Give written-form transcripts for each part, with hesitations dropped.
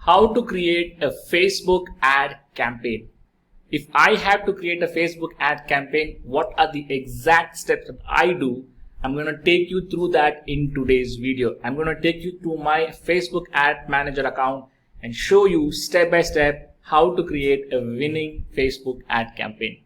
how to create a Facebook ad campaign. If I have to create a Facebook ad campaign, what are the exact steps that I do? I'm going to take you through that in today's video. I'm going to take you to my Facebook ad manager account and show you step by step how to create a winning Facebook ad campaign.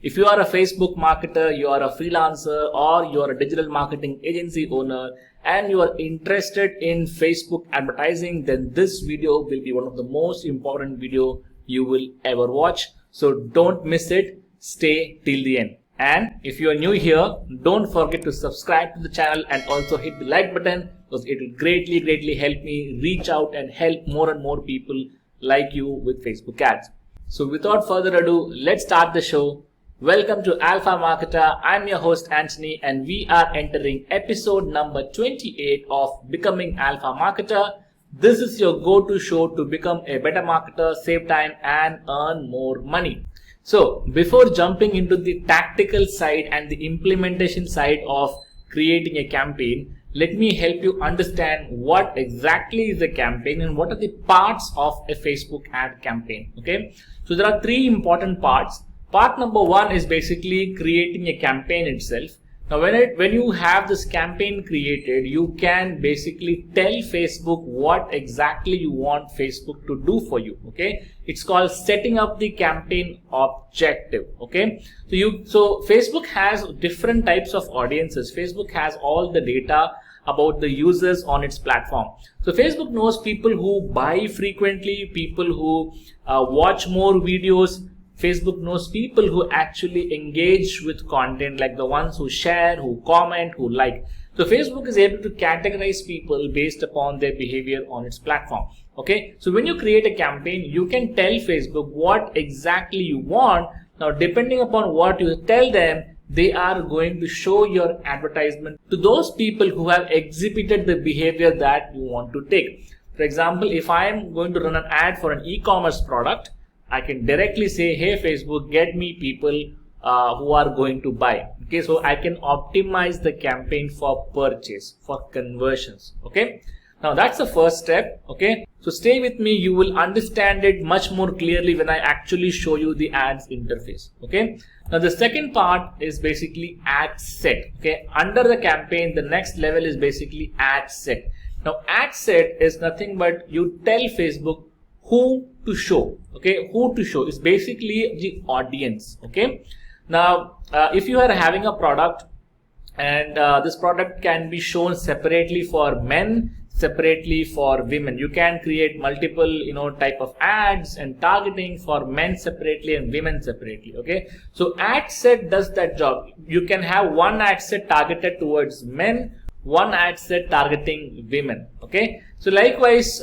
If you are a Facebook marketer, you are a freelancer, or you are a digital marketing agency owner and you are interested in Facebook advertising, then this video will be one of the most important video you will ever watch. So don't miss it. Stay till the end. And if you are new here, don't forget to subscribe to the channel and also hit the like button, because it will greatly help me reach out and help more and more people like you with Facebook ads. So without further ado, let's start the show. Welcome to Alpha Marketer. I'm your host Anthony, and we are entering episode number 28 of Becoming Alpha Marketer. This is your go-to show to become a better marketer, save time and earn more money. So before jumping into the tactical side and the implementation side of creating a campaign, let me help you understand what exactly is a campaign and what are the parts of a Facebook ad campaign. Okay, so there are three important parts. Part number one is basically creating a campaign itself. Now when you have this campaign created, you can basically tell Facebook what exactly you want Facebook to do for you. Okay, it's called setting up the campaign objective. Okay, so Facebook has different types of audiences. Facebook has all the data about the users on its platform. So Facebook knows people who buy frequently, people who watch more videos. Facebook knows people who actually engage with content, like the ones who share, who comment, who like. So Facebook is able to categorize people based upon their behavior on its platform. Okay, so when you create a campaign, you can tell Facebook what exactly you want. Now, depending upon what you tell them, they are going to show your advertisement to those people who have exhibited the behavior that you want to take. For example, if I am going to run an ad for an e-commerce product, I can directly say, hey Facebook, get me people who are going to buy. Okay, so I can optimize the campaign for purchase, for conversions. Okay, now that's the first step. Okay, so stay with me, you will understand it much more clearly when I actually show you the ads interface. Okay, now the second part is basically ad set. Okay, under the campaign, the next level is basically ad set. Now ad set is nothing but you tell Facebook who to show. Okay, who to show is basically the audience. Okay, now if you are having a product and this product can be shown separately for men, separately for women, you can create multiple type of ads and targeting for men separately and women separately. Okay, so ad set does that job. You can have one ad set targeted towards men, one ad set targeting women. Okay, so likewise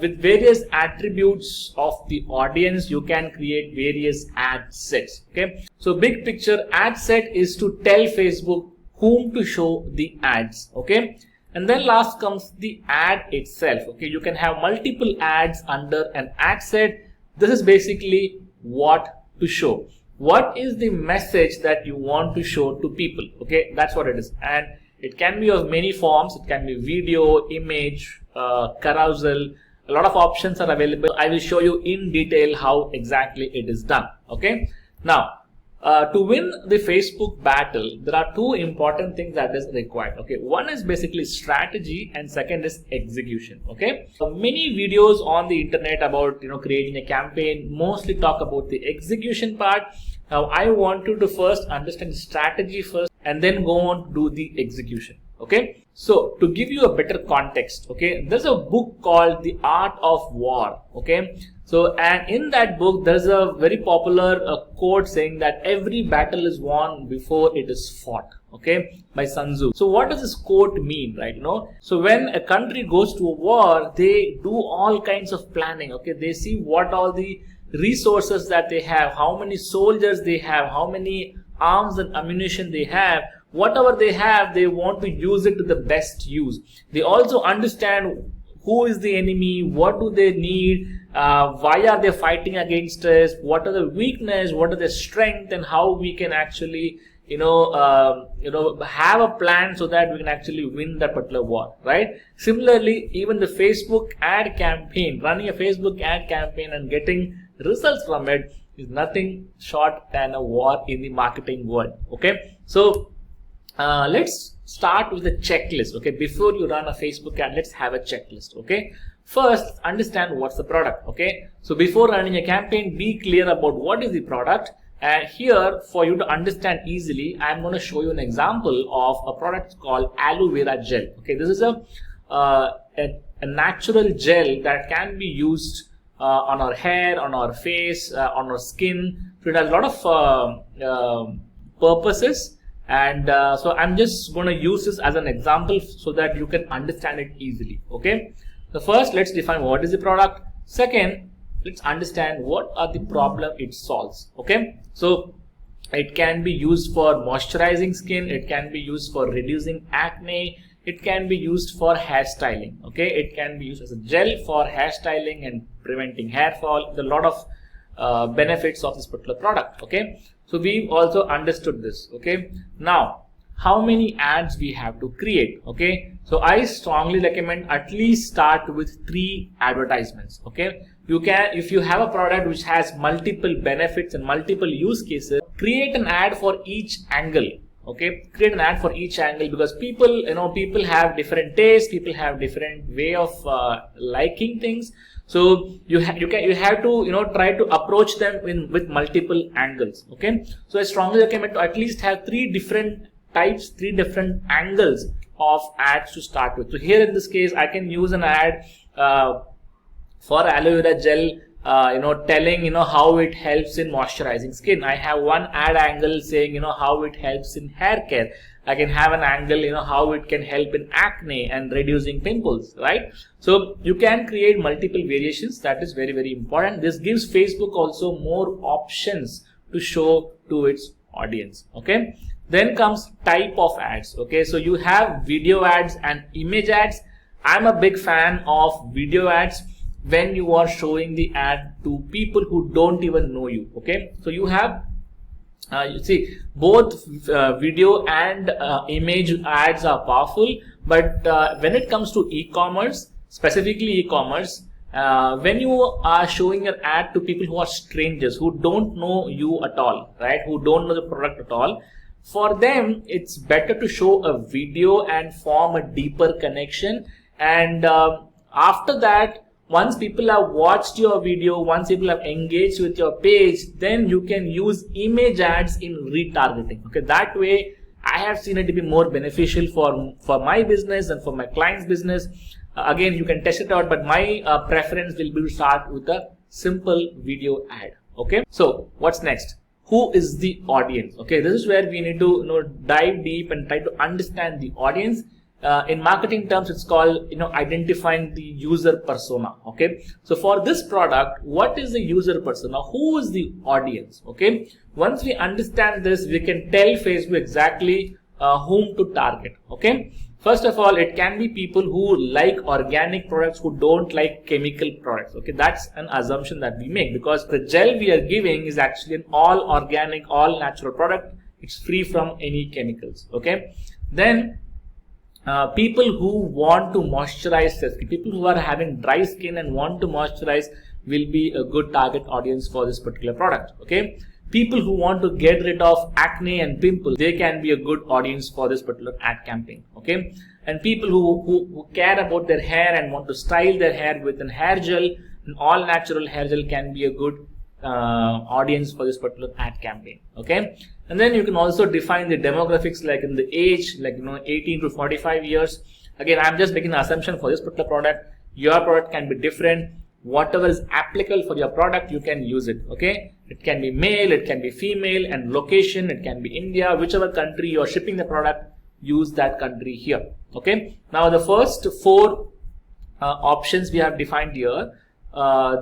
with various attributes of the audience, you can create various ad sets. Okay, so big picture, ad set is to tell Facebook whom to show the ads. Okay, and then last comes the ad itself. Okay, you can have multiple ads under an ad set. This is basically what to show. What is the message that you want to show to people? Okay, that's what it is. And it can be of many forms. It can be video, image, carousel. A lot of options are available. I will show you in detail how exactly it is done. Okay. Now, to win the Facebook battle, there are two important things that is required. Okay. One is basically strategy and second is execution. Okay. So many videos on the internet about creating a campaign mostly talk about the execution part. Now, I want you to first understand the strategy first and then go on to do the execution. Okay, so to give you a better context, okay, there's a book called The Art of War. Okay, so and in that book there's a very popular quote saying that every battle is won before it is fought. Okay, by Sun Tzu. So what does this quote mean, right? So when a country goes to a war, they do all kinds of planning. Okay, they see what all the resources that they have, how many soldiers they have, how many arms and ammunition they have. Whatever they have, they want to use it to the best use. They also understand who is the enemy, what do they need, why are they fighting against us, what are the weakness, what are the strength, and how we can actually have a plan so that we can actually win that particular war, right? Similarly, even the Facebook ad campaign, running a Facebook ad campaign and getting results from it is nothing short than a war in the marketing world. Okay, so let's start with a checklist. Okay, before you run a Facebook ad, let's have a checklist. Okay, first understand what's the product. Okay, so before running a campaign, be clear about what is the product. And here, for you to understand easily, I'm going to show you an example of a product called aloe vera gel. Okay, this is a natural gel that can be used on our hair, on our face, on our skin. So it has a lot of purposes. And so I'm just going to use this as an example so that you can understand it easily. Okay, so first let's define what is the product. Second, let's understand what are the problem it solves. Okay, so it can be used for moisturizing skin, it can be used for reducing acne, it can be used for hairstyling. Okay, it can be used as a gel for hairstyling and preventing hair fall. There's a lot of benefits of this particular product. Okay, so we've also understood this. Okay, now how many ads we have to create? Okay, so I strongly recommend at least start with 3 advertisements. Okay, you can, if you have a product which has multiple benefits and multiple use cases, create an ad for each angle. Okay, create an ad for each angle, because people have different tastes, people have different way of liking things. So you have to try to approach them with multiple angles. Okay, so I strongly recommend to at least have 3 different types, 3 different angles of ads to start with. So here in this case, I can use an ad for aloe vera gel, telling how it helps in moisturizing skin. I have one ad angle saying how it helps in hair care. I can have an angle how it can help in acne and reducing pimples, right? So you can create multiple variations. That is very, very important. This gives Facebook also more options to show to its audience. Okay, then comes type of ads. Okay, so you have video ads and image ads. I'm a big fan of video ads when you are showing the ad to people who don't even know you. Okay, so you have you see, both video and image ads are powerful, but when it comes to e-commerce, specifically e-commerce, when you are showing an ad to people who are strangers, who don't know you at all, right, who don't know the product at all, for them it's better to show a video and form a deeper connection. And after that, once people have watched your video, once people have engaged with your page, then you can use image ads in retargeting. Okay, that way I have seen it to be more beneficial for my business and for my client's business. Again, you can test it out, but my preference will be to start with a simple video ad. Okay, so what's next? Who is the audience? Okay, this is where we need to dive deep and try to understand the audience. In marketing terms, it's called identifying the user persona. Okay, so for this product, what is the user persona? Who is the audience? Okay, once we understand this, we can tell Facebook exactly whom to target. Okay, first of all, it can be people who like organic products, who don't like chemical products. Okay, that's an assumption that we make, because the gel we are giving is actually an all organic, all natural product. It's free from any chemicals. Okay, then people who want to moisturize their skin, people who are having dry skin and want to moisturize, will be a good target audience for this particular product. Okay, people who want to get rid of acne and pimples, they can be a good audience for this particular ad campaign. Okay, and people who care about their hair and want to style their hair with an hair gel, an all natural hair gel, can be a good audience for this particular ad campaign. Okay, and then you can also define the demographics, like in the age, like 18 to 45 years. Again, I'm just making an assumption for this particular product. Your product can be different. Whatever is applicable for your product, you can use it. Okay, it can be male, it can be female, and location, it can be India. Whichever country you are shipping the product, use that country here. Okay, now the first 4 options we have defined here,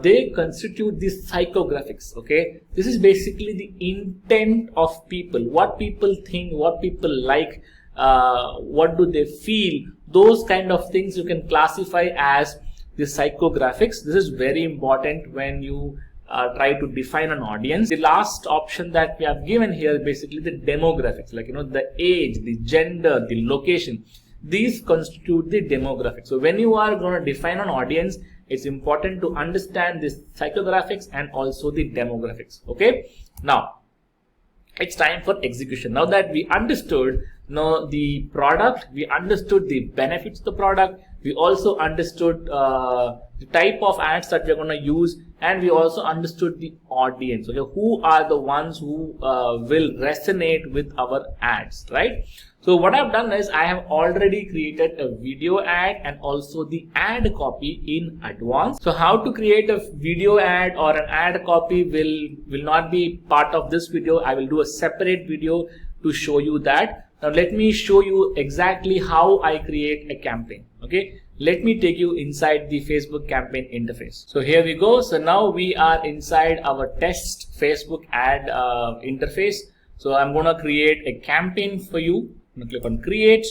they constitute the psychographics. Okay, this is basically the intent of people, what people think, what people like, what do they feel. Those kind of things you can classify as the psychographics. This is very important when you try to define an audience. The last option that we have given here is basically the demographics, like the age, the gender, the location. These constitute the demographics. So when you are going to define an audience, it's important to understand the psychographics and also the demographics. Okay, now it's time for execution. Now that we understood the product, we understood the benefits of the product, we also understood the type of ads that we're going to use, and we also understood the audience. Okay, who are the ones who will resonate with our ads, right? So what I've done is I have already created a video ad and also the ad copy in advance. So how to create a video ad or an ad copy will not be part of this video. I will do a separate video to show you that. Now let me show you exactly how I create a campaign. Okay, let me take you inside the Facebook campaign interface. So here we go. So now we are inside our test Facebook ad interface. So I'm going to create a campaign for you. I'm going to click on create,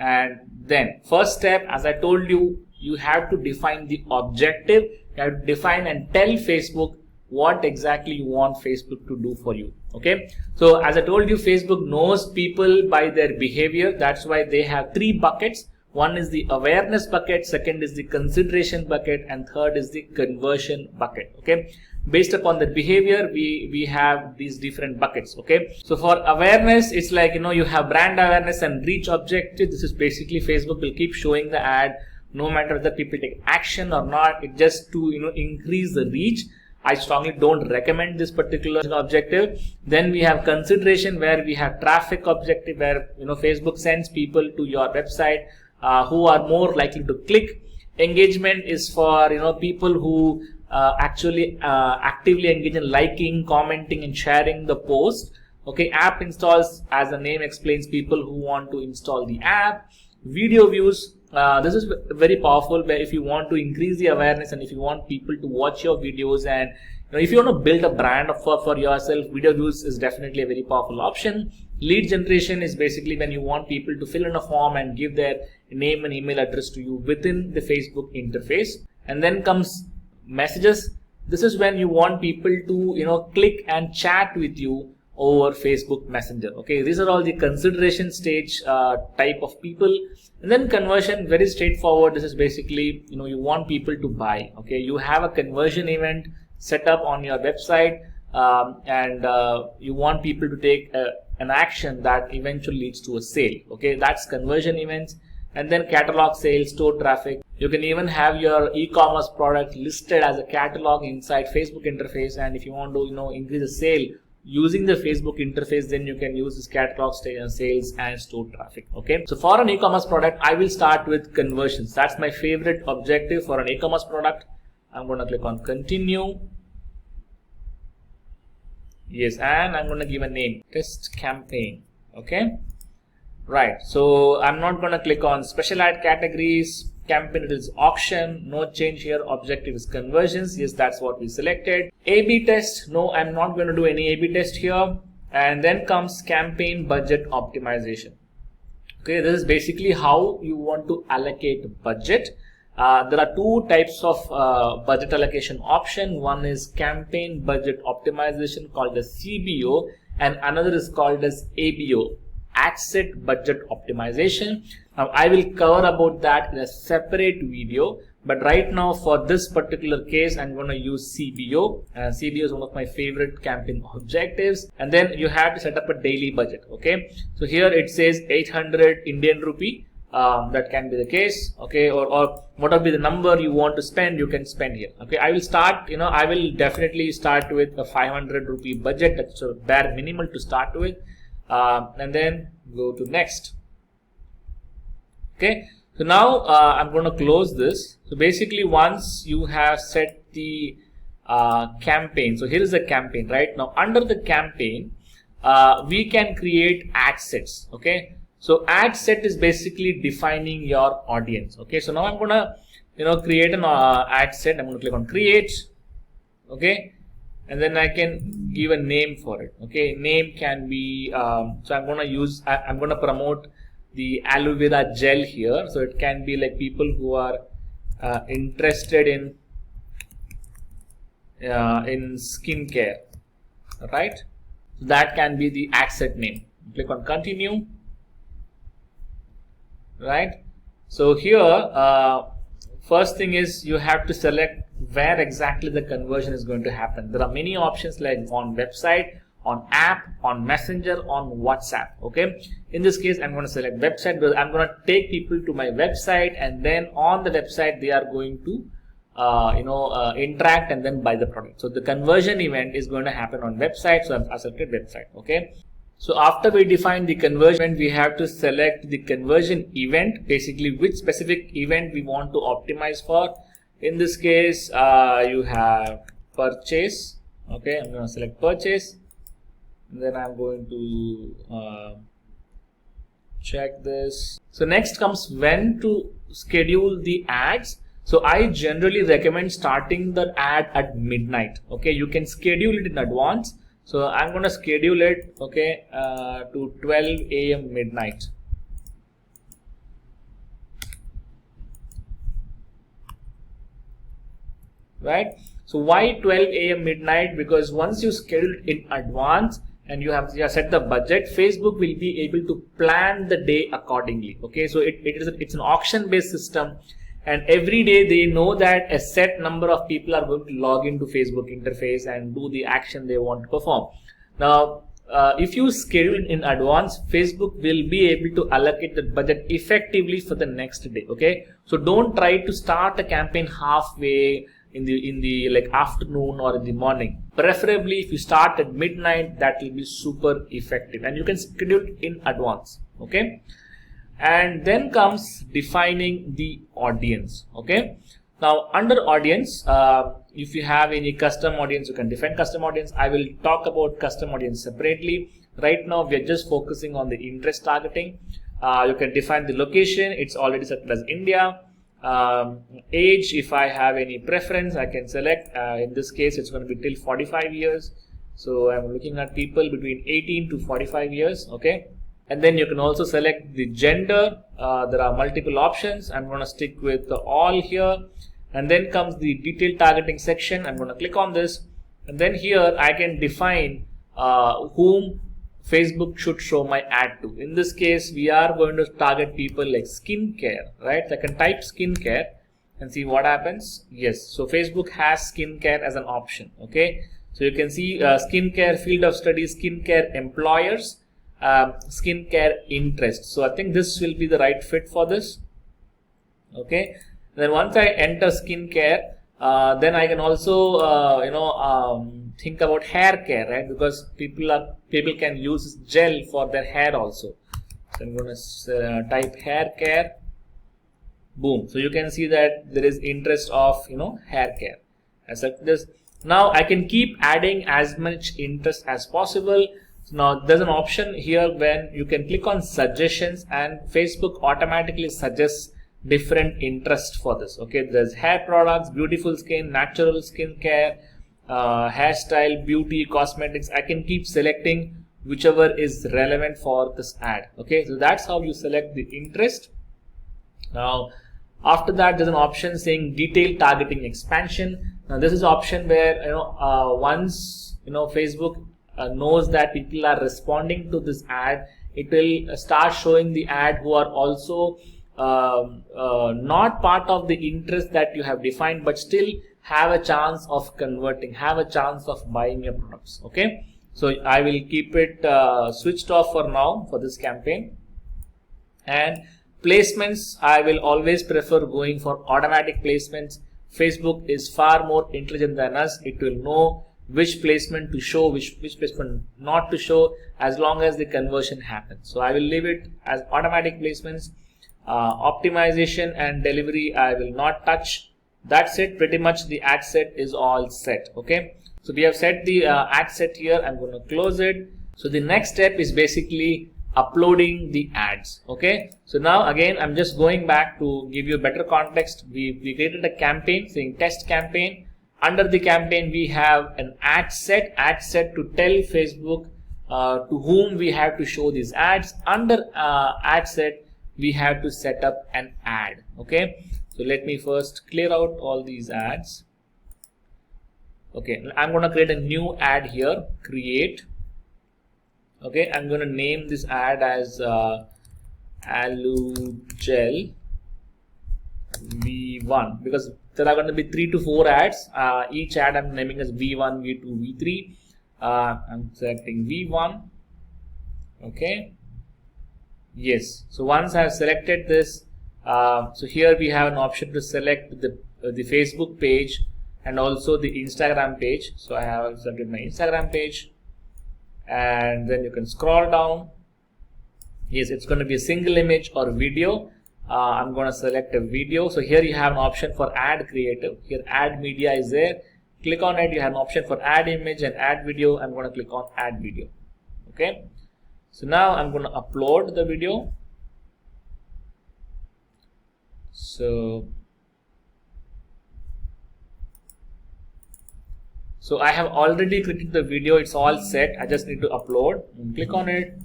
and then first step, as I told you, you have to define the objective. You have to define and tell Facebook what exactly you want Facebook to do for you. Okay, so as I told you, Facebook knows people by their behavior. That's why they have 3 buckets. One is the awareness bucket, second is the consideration bucket, and third is the conversion bucket. Okay, based upon the behavior, we have these different buckets. Okay, so for awareness, it's like you have brand awareness and reach objective. This is basically Facebook will keep showing the ad no matter whether people take action or not. It just to increase the reach. I strongly don't recommend this particular objective. Then we have consideration, where we have traffic objective, where Facebook sends people to your website who are more likely to click. Engagement is for people who actually actively engage in liking, commenting, and sharing the post. Okay, app installs, as the name explains, people who want to install the app. Video views. This is very powerful, where if you want to increase the awareness and if you want people to watch your videos, and if you want to build a brand for yourself, video views is definitely a very powerful option. Lead generation is basically when you want people to fill in a form and give their name and email address to you within the Facebook interface. And then comes messages. This is when you want people to click and chat with you over Facebook Messenger. Okay, these are all the consideration stage type of people. And then conversion, very straightforward. This is basically you want people to buy. Okay, you have a conversion event set up on your website, and you want people to take an action that eventually leads to a sale. Okay, that's conversion events. And then catalog sales, store traffic. You can even have your e-commerce product listed as a catalog inside Facebook interface, and if you want to increase the sale using the Facebook interface, then you can use this catalog sales and store traffic. Okay, so for an e-commerce product, I will start with conversions. That's my favorite objective for an e-commerce product. I'm going to click on continue. Yes, and I'm going to give a name, test campaign. Okay, right. So I'm not going to click on special ad categories. Campaign, it is auction, no change here. Objective is conversions. Yes, that's what we selected. A/B test, no, I'm not going to do any A/B test here. And then comes campaign budget optimization. Okay, this is basically how you want to allocate budget. There are 2 types of budget allocation option. One is campaign budget optimization, called as CBO, and another is called as ABO, ad set budget optimization. Now I will cover about that in a separate video, but right now for this particular case I'm going to use CBO. CBO is one of my favorite campaign objectives. And then you have to set up a daily budget. Okay, so here it says 800 Indian rupee. That can be the case. Okay, or what will be the number you want to spend, you can spend here. Okay, I will start, I will definitely start with a 500 rupee budget. That's a bare minimal to start with. And then go to next. Okay, so now I'm going to close this. So basically, once you have set the campaign, so here is the campaign. Right now, under the campaign, we can create ad sets. Okay, so ad set is basically defining your audience. Okay, so now I'm going to create an ad set. I'm going to click on create. Okay, and then I can give a name for it. Okay, name can be so I'm going to promote the aloe vera gel here. So it can be like people who are interested in in skincare, right? So that can be the ad set name. Click on continue, right? So here, first thing is you have to select where exactly the conversion is going to happen. There are many options like on website, on app, on messenger, on WhatsApp. Okay, in this case I'm going to select website because I'm going to take people to my website, and then on the website they are going to interact and then buy the product. So the conversion event is going to happen on website, so I've selected website. Okay, so after we define the conversion, we have to select the conversion event, basically which specific event we want to optimize for. In this case, you have purchase. Okay, I'm going to select purchase, and then I'm going to check this. So next comes when to schedule the ads. So I generally recommend starting the ad at midnight. Okay, you can schedule it in advance. So I'm going to schedule it, okay, to 12 a.m. midnight. Right? So why 12 a.m. midnight? Because once you schedule it in advance and you have set the budget, Facebook will be able to plan the day accordingly. Okay, so it's an auction-based system, and every day they know that a set number of people are going to log into Facebook interface and do the action they want to perform. Now, if you schedule it in advance, Facebook will be able to allocate the budget effectively for the next day. Okay, so don't try to start a campaign halfway in the like afternoon or in the morning. Preferably, if you start at midnight, that will be super effective, and you can schedule it in advance. Okay. And then comes defining the audience. Okay, now under audience, if you have any custom audience, you can define custom audience. I will talk about custom audience separately. Right now we are just focusing on the interest targeting. You can define the location. It's already set as India. Age, if I have any preference, I can select. In this case it's going to be till 45 years, so I'm looking at people between 18 to 45 years. Okay. And then you can also select the gender. There are multiple options. I'm going to stick with all here. And then comes the detailed targeting section. I'm going to click on this. And then here I can define whom Facebook should show my ad to. In this case, we are going to target people like skincare, right? So I can type skincare and see what happens. Yes, so Facebook has skincare as an option. Okay, so you can see skincare, field of study, skincare employers, skincare interest. So I think this will be the right fit for this. Okay, then once I enter skincare, then I can also think about hair care, right? Because people can use gel for their hair also. So I'm going to type hair care. Boom. So you can see that there is interest of hair care. As like this. Now I can keep adding as much interest as possible. So now there's an option here when you can click on suggestions, and Facebook automatically suggests different interest for this. Okay, there's hair products, beautiful skin, natural skin care, hairstyle, beauty, cosmetics. I can keep selecting whichever is relevant for this ad. Okay, so that's how you select the interest. Now after that, there's an option saying detailed targeting expansion. Now this is an option where once Facebook knows that people are responding to this ad, it will start showing the ad who are also not part of the interest that you have defined, but still have a chance of converting, have a chance of buying your products. Okay, so I will keep it switched off for now for this campaign. And placements, I will always prefer going for automatic placements. Facebook is far more intelligent than us. It will know which placement to show, which placement not to show, as long as the conversion happens. So I will leave it as automatic placements. Optimization and delivery I will not touch. That's it. Pretty much the ad set is all set. Okay, so we have set the ad set here. I'm going to close it. So the next step is basically uploading the ads. Okay, so now again I'm just going back to give you a better context. We created a campaign saying test campaign. Under the campaign we have an ad set to tell Facebook to whom we have to show these ads. Under ad set we have to set up an ad. Okay, so let me first clear out all these ads. Okay, I'm going to create a new ad here, create. Okay, I'm going to name this ad as Aloo Gel V1 because there are going to be 3 to 4 ads. Each ad I'm naming as V1, V2, V3. I'm selecting V1. Okay. Yes. So once I've selected this, so here we have an option to select the Facebook page and also the Instagram page. So I have selected my Instagram page, and then you can scroll down. Yes, it's going to be a single image or video. I'm going to select a video. So here you have an option for add creative. Here add media is there. Click on it. You have an option for add image and add video. I'm going to click on add video. Okay. So now I'm going to upload the video. So I have already created the video. It's all set. I just need to upload. Click on it,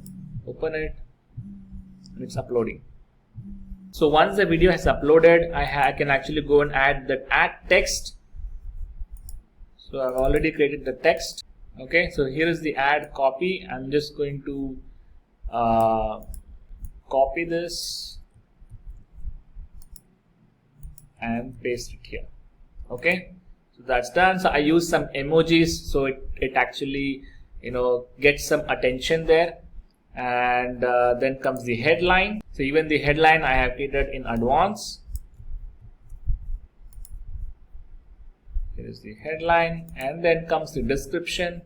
open it, and it's uploading. So once the video has uploaded, I can actually go and add that add text. So I've already created the text. Okay, so here is the ad copy. I'm just going to copy this and paste it here. Okay, so that's done. So I use some emojis so it actually gets some attention there. And then comes the headline. So even the headline I have created in advance. Here is the headline, and then comes the description.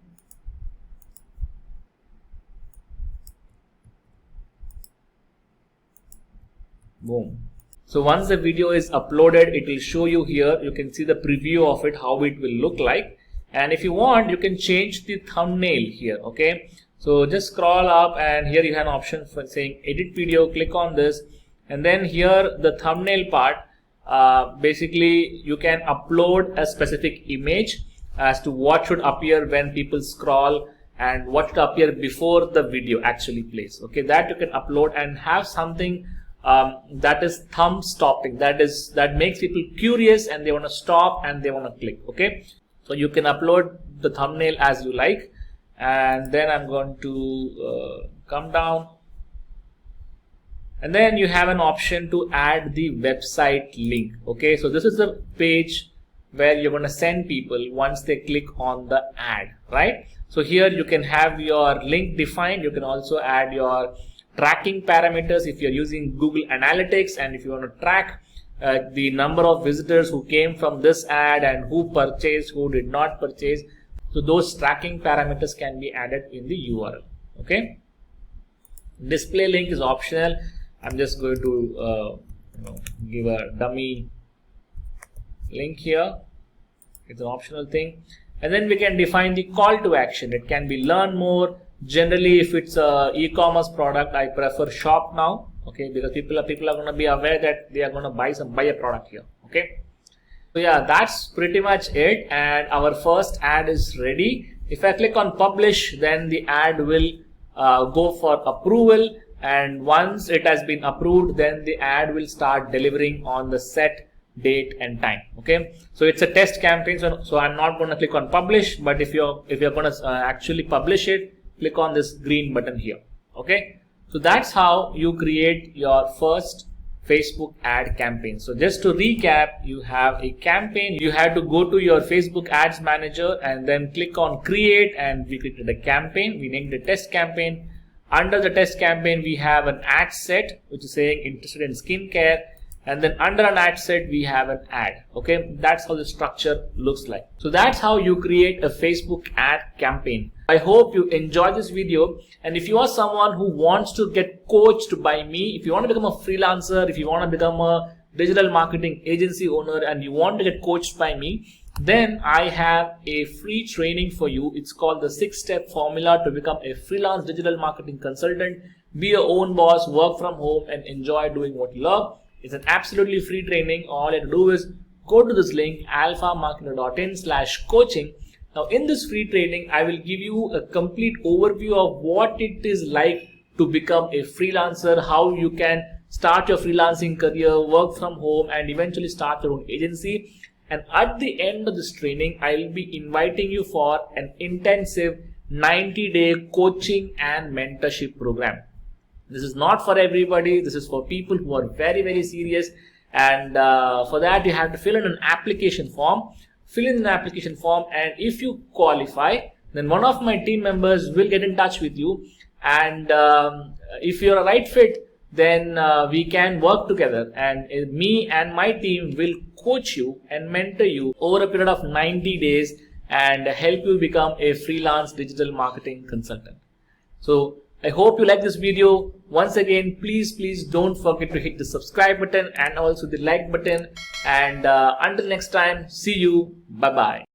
Boom. So once the video is uploaded, it will show you here. You can see the preview of it, how it will look like. And if you want, you can change the thumbnail here. Okay. So just scroll up, and here you have an option for saying edit video. Click on this, and then here the thumbnail part, basically you can upload a specific image as to what should appear when people scroll and what should appear before the video actually plays. Okay, that you can upload and have something that is thumb stopping, that makes people curious and they want to stop and they want to click. Okay, so you can upload the thumbnail as you like. And then I'm going to come down, and then you have an option to add the website link. Okay, so this is the page where you're going to send people once they click on the ad, right? So here you can have your link defined. You can also add your tracking parameters if you're using Google Analytics, and if you want to track the number of visitors who came from this ad and who purchased, who did not purchase. So those tracking parameters can be added in the URL. Okay. Display link is optional. I'm just going to give a dummy link here. It's an optional thing. And then we can define the call to action. It can be learn more. Generally, if it's a e-commerce product, I prefer shop now. Okay, because people are going to be aware that they are going to buy a product here. Okay. So yeah, that's pretty much it, and our first ad is ready. If I click on publish, then the ad will go for approval, and once it has been approved, then the ad will start delivering on the set date and time. Okay, so it's a test campaign, so I'm not going to click on publish, but if you're going to actually publish it, click on this green button here. Okay, so that's how you create your first Facebook ad campaign. So just to recap, you have a campaign. You have to go to your Facebook ads manager and then click on create, and we created a campaign. We named the test campaign. Under the test campaign, we have an ad set which is saying interested in skincare, and then under an ad set we have an ad. Okay, that's how the structure looks like. So that's how you create a Facebook ad campaign. I hope you enjoyed this video, and if you are someone who wants to get coached by me, if you want to become a freelancer, if you want to become a digital marketing agency owner and you want to get coached by me, then I have a free training for you. It's called the 6-step formula to become a freelance digital marketing consultant, be your own boss, work from home, and enjoy doing what you love. It's an absolutely free training. All you have to do is go to this link, alphamarketer.in/coaching. Now in this free training, I will give you a complete overview of what it is like to become a freelancer, how you can start your freelancing career, work from home, and eventually start your own agency. And at the end of this training, I will be inviting you for an intensive 90-day coaching and mentorship program. This is not for everybody. This is for people who are very, very serious. And for that, you have to fill in an application form. And if you qualify, then one of my team members will get in touch with you. And if you're a right fit, then we can work together, and me and my team will coach you and mentor you over a period of 90 days and help you become a freelance digital marketing consultant. So I hope you like this video. Once again, please don't forget to hit the subscribe button and also the like button. And until next time, see you. Bye bye.